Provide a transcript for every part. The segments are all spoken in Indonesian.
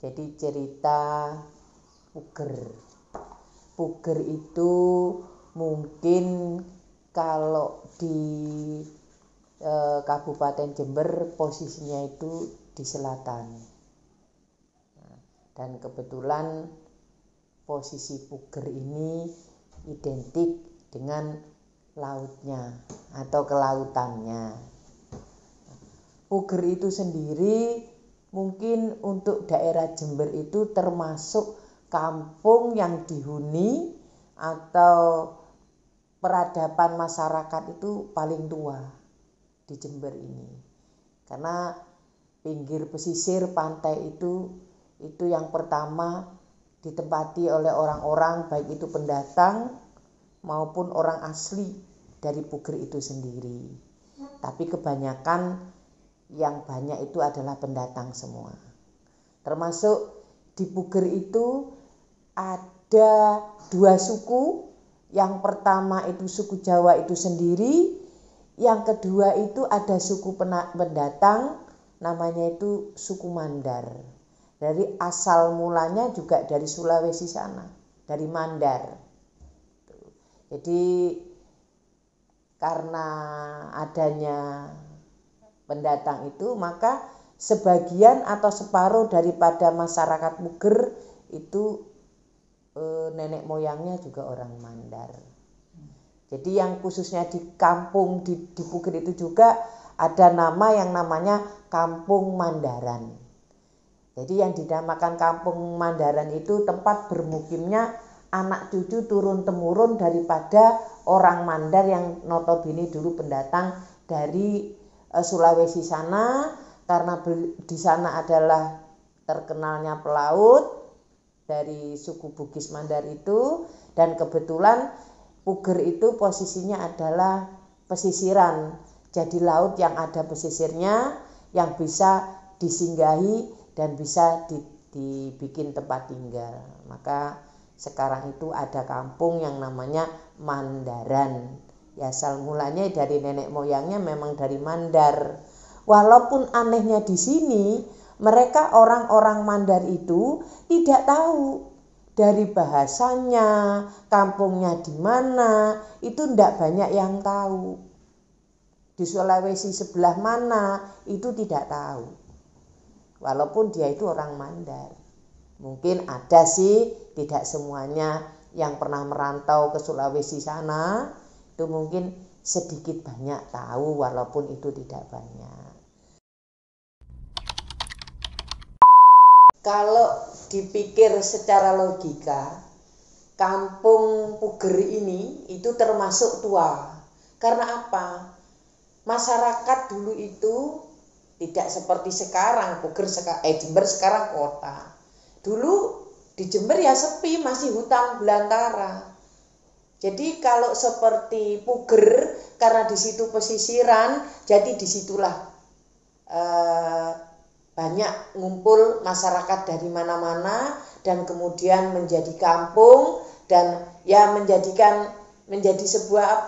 Jadi cerita puger. Puger itu mungkin kalau di Kabupaten Jember posisinya itu di selatan. Dan kebetulan posisi puger ini identik dengan lautnya atau kelautannya. Puger itu sendiri mungkin untuk daerah Jember itu termasuk kampung yang dihuni atau peradaban masyarakat itu paling tua di Jember ini. Karena pinggir pesisir pantai itu yang pertama ditempati oleh orang-orang baik itu pendatang maupun orang asli dari Puger itu sendiri. Tapi kebanyakan yang banyak itu adalah pendatang semua. Termasuk di Puger itu ada 2 suku. Yang pertama itu suku Jawa itu sendiri. Yang kedua itu ada suku pendatang namanya itu suku Mandar. Dari asal mulanya juga dari Sulawesi sana, dari Mandar. Jadi karena adanya pendatang itu maka sebagian atau separuh daripada masyarakat Puger itu nenek moyangnya juga orang Mandar. Jadi yang khususnya di kampung di Puger itu juga ada nama yang namanya Kampung Mandaran. Jadi yang dinamakan Kampung Mandaran itu tempat bermukimnya anak cucu turun-temurun daripada orang Mandar yang notabene dulu pendatang dari Sulawesi sana, karena di sana adalah terkenalnya pelaut dari suku Bugis Mandar itu, dan kebetulan Puger itu posisinya adalah pesisiran. Jadi laut yang ada pesisirnya yang bisa disinggahi dan bisa dibikin tempat tinggal. Maka sekarang itu ada kampung yang namanya Mandaran. Ya asal mulanya dari nenek moyangnya memang dari Mandar. Walaupun anehnya di sini mereka orang-orang Mandar itu tidak tahu dari bahasanya, kampungnya di mana, itu tidak banyak yang tahu. Di Sulawesi sebelah mana itu tidak tahu. Walaupun dia itu orang Mandar. Mungkin ada sih, tidak semuanya yang pernah merantau ke Sulawesi sana, itu mungkin sedikit banyak tahu walaupun itu tidak banyak. Kalau dipikir secara logika, kampung Puger ini itu termasuk tua. Karena apa? Masyarakat dulu itu tidak seperti sekarang, Jember sekarang kota. Dulu di Jember ya sepi, masih hutan belantara. Jadi kalau seperti Puger, karena di situ pesisiran, jadi disitulah banyak ngumpul masyarakat dari mana-mana dan kemudian menjadi kampung dan ya menjadi sebuah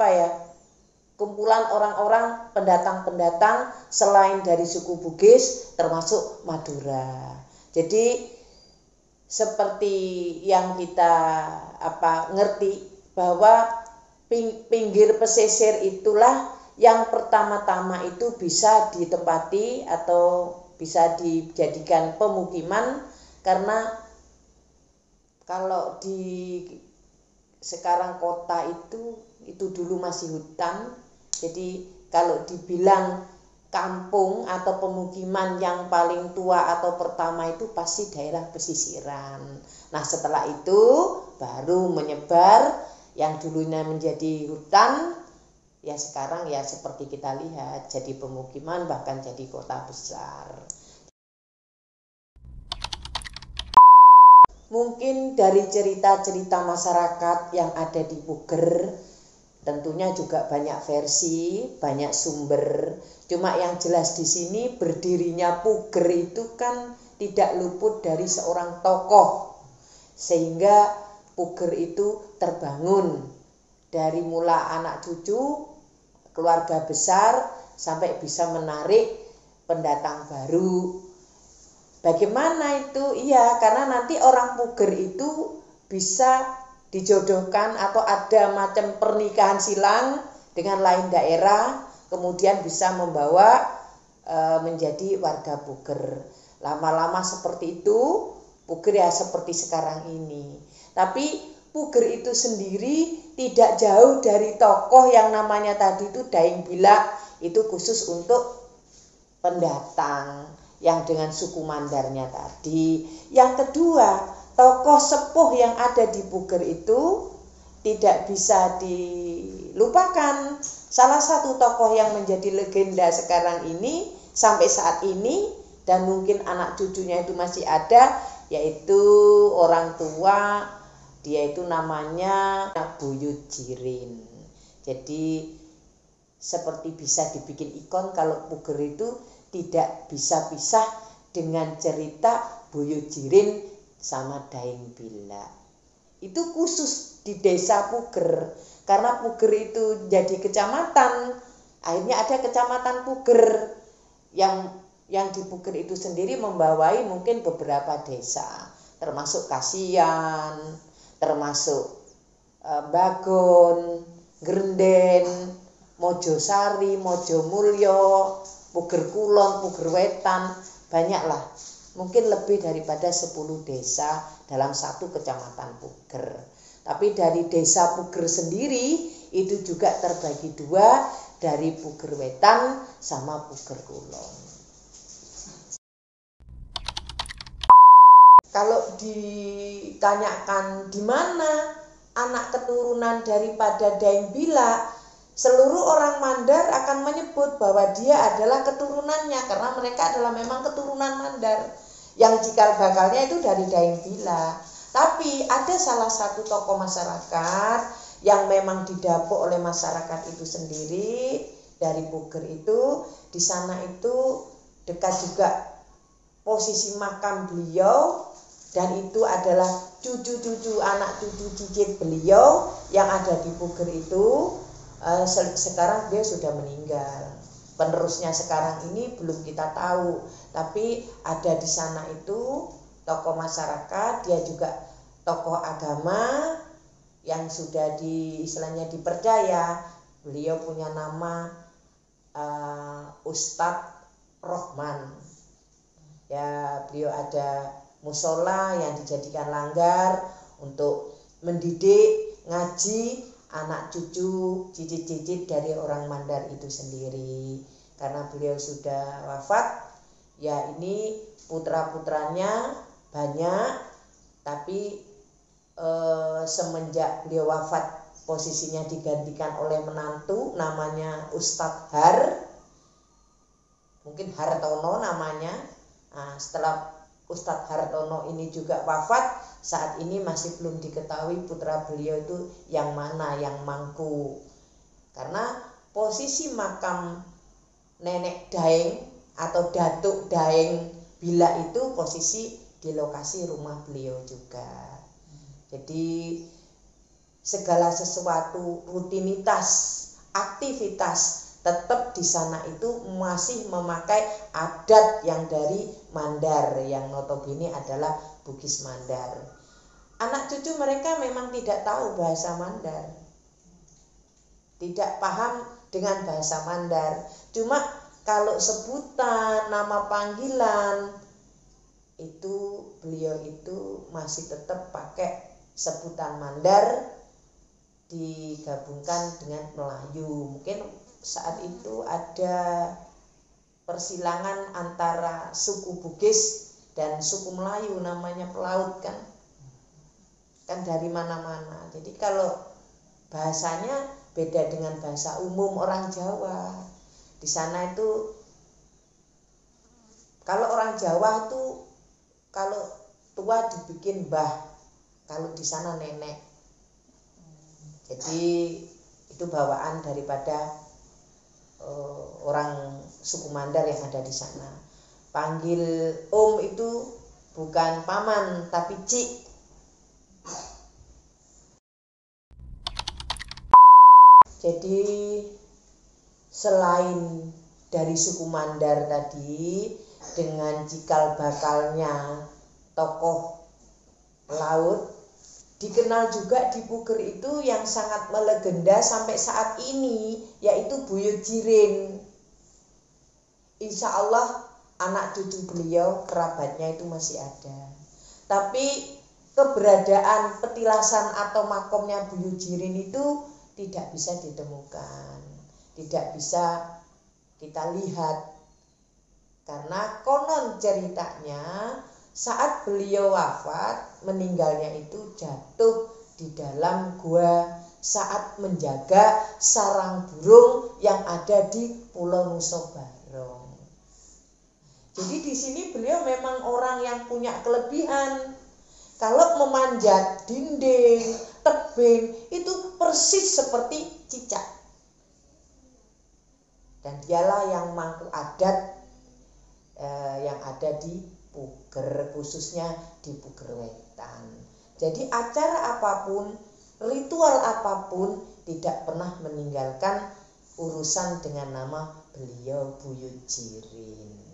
kumpulan orang-orang pendatang-pendatang selain dari suku Bugis termasuk Madura. Jadi seperti yang kita ngerti bahwa pinggir pesisir itulah yang pertama-tama itu bisa ditempati atau bisa dijadikan pemukiman, karena kalau di sekarang kota itu dulu masih hutan. Jadi kalau dibilang kampung atau pemukiman yang paling tua atau pertama itu pasti daerah pesisiran. Nah setelah itu baru menyebar yang dulunya menjadi hutan, ya sekarang ya seperti kita lihat jadi pemukiman bahkan jadi kota besar. Mungkin dari cerita-cerita masyarakat yang ada di Puger tentunya juga banyak versi, banyak sumber. Cuma yang jelas di sini berdirinya Puger itu kan tidak luput dari seorang tokoh, sehingga Puger itu terbangun dari mula anak cucu, keluarga besar, sampai bisa menarik pendatang baru. Bagaimana itu? Iya, karena nanti orang puger itu bisa dijodohkan atau ada macam pernikahan silang dengan lain daerah, kemudian bisa membawa menjadi warga puger. Lama-lama seperti itu, puger ya seperti sekarang ini. Tapi puger itu sendiri tidak jauh dari tokoh yang namanya tadi itu Daeng Bilak, itu khusus untuk pendatang yang dengan suku Mandarnya tadi. Yang kedua, tokoh sepuh yang ada di puger itu tidak bisa dilupakan. Salah satu tokoh yang menjadi legenda sekarang ini sampai saat ini dan mungkin anak cucunya itu masih ada, yaitu orang tua, dia itu namanya Buyut Jirin. Jadi seperti bisa dibikin ikon kalau puger itu tidak bisa pisah dengan cerita Buyut Jirin sama Daeng Bilak. Itu khusus di desa Puger, karena Puger itu jadi kecamatan, akhirnya ada kecamatan Puger yang di Puger itu sendiri membawai mungkin beberapa desa, termasuk Kasian, termasuk Bagon, Grenden, Mojosari, Mojomulyo, Puger Kulon, Puger Wetan, banyaklah. Mungkin lebih daripada 10 desa dalam satu kecamatan Puger. Tapi dari desa Puger sendiri itu juga terbagi dua, dari Puger Wetan sama Puger Kulon. Kalau ditanyakan di mana anak keturunan daripada Daeng Bilak, seluruh orang Mandar akan menyebut bahwa dia adalah keturunannya, karena mereka adalah memang keturunan Mandar. Yang cikal bakalnya itu dari Daeng Bilak. Tapi ada salah satu tokoh masyarakat yang memang didapuk oleh masyarakat itu sendiri dari Puger itu. Di sana itu dekat juga posisi makam beliau, dan itu adalah cucu-cucu anak cucu cicit beliau yang ada di Puger itu. Sekarang dia sudah meninggal. Penerusnya sekarang ini belum kita tahu, tapi ada di sana itu tokoh masyarakat, dia juga tokoh agama yang sudah istilahnya dipercaya. Beliau punya nama Ustadz Rohman. Ya, beliau ada musola yang dijadikan langgar untuk mendidik, ngaji anak cucu, cicit-cicit dari orang Mandar itu sendiri. Karena beliau sudah wafat, ya ini putra-putranya banyak, tapi semenjak beliau wafat posisinya digantikan oleh menantu namanya Ustadz Har, mungkin Hartono namanya. Nah, setelah Ustadz Hartono ini juga wafat, saat ini masih belum diketahui putra beliau itu yang mana, yang mangku. Karena posisi makam Nenek Daeng atau Datuk Daeng Bilak itu posisi di lokasi rumah beliau juga. Jadi segala sesuatu, rutinitas, aktivitas tetap di sana itu masih memakai adat yang dari Mandar, yang notabene adalah Bugis Mandar. Anak cucu mereka memang tidak tahu bahasa Mandar, tidak paham dengan bahasa Mandar. Cuma kalau sebutan, nama panggilan, itu beliau itu masih tetap pakai sebutan Mandar digabungkan dengan Melayu. Mungkin saat itu ada persilangan antara suku Bugis dan suku Melayu, namanya pelaut kan dari mana-mana. Jadi kalau bahasanya beda dengan bahasa umum orang Jawa. Di sana itu kalau orang Jawa itu kalau tua dibikin mbah, kalau di sana nenek. Jadi itu bawaan daripada orang suku Mandar yang ada di sana. Panggil om itu bukan paman tapi cik. Jadi selain dari suku Mandar tadi, dengan cikal bakalnya tokoh laut. Dikenal juga di Puger itu yang sangat melegenda sampai saat ini, yaitu Buyut Jirin. Insya Allah anak cucu beliau, kerabatnya itu masih ada. Tapi keberadaan petilasan atau makomnya Buyut Jirin itu tidak bisa ditemukan, tidak bisa kita lihat. Karena konon ceritanya saat beliau wafat, meninggalnya itu jatuh di dalam gua saat menjaga sarang burung yang ada di Pulau Nusa Barong. Jadi di sini beliau memang orang yang punya kelebihan. Kalau memanjat dinding, tebing, itu persis seperti cicak. Dan dialah yang mangku adat yang ada di Puger, khususnya di Puger Wetan. Jadi acara apapun, ritual apapun tidak pernah meninggalkan urusan dengan nama beliau Buyut Jirin.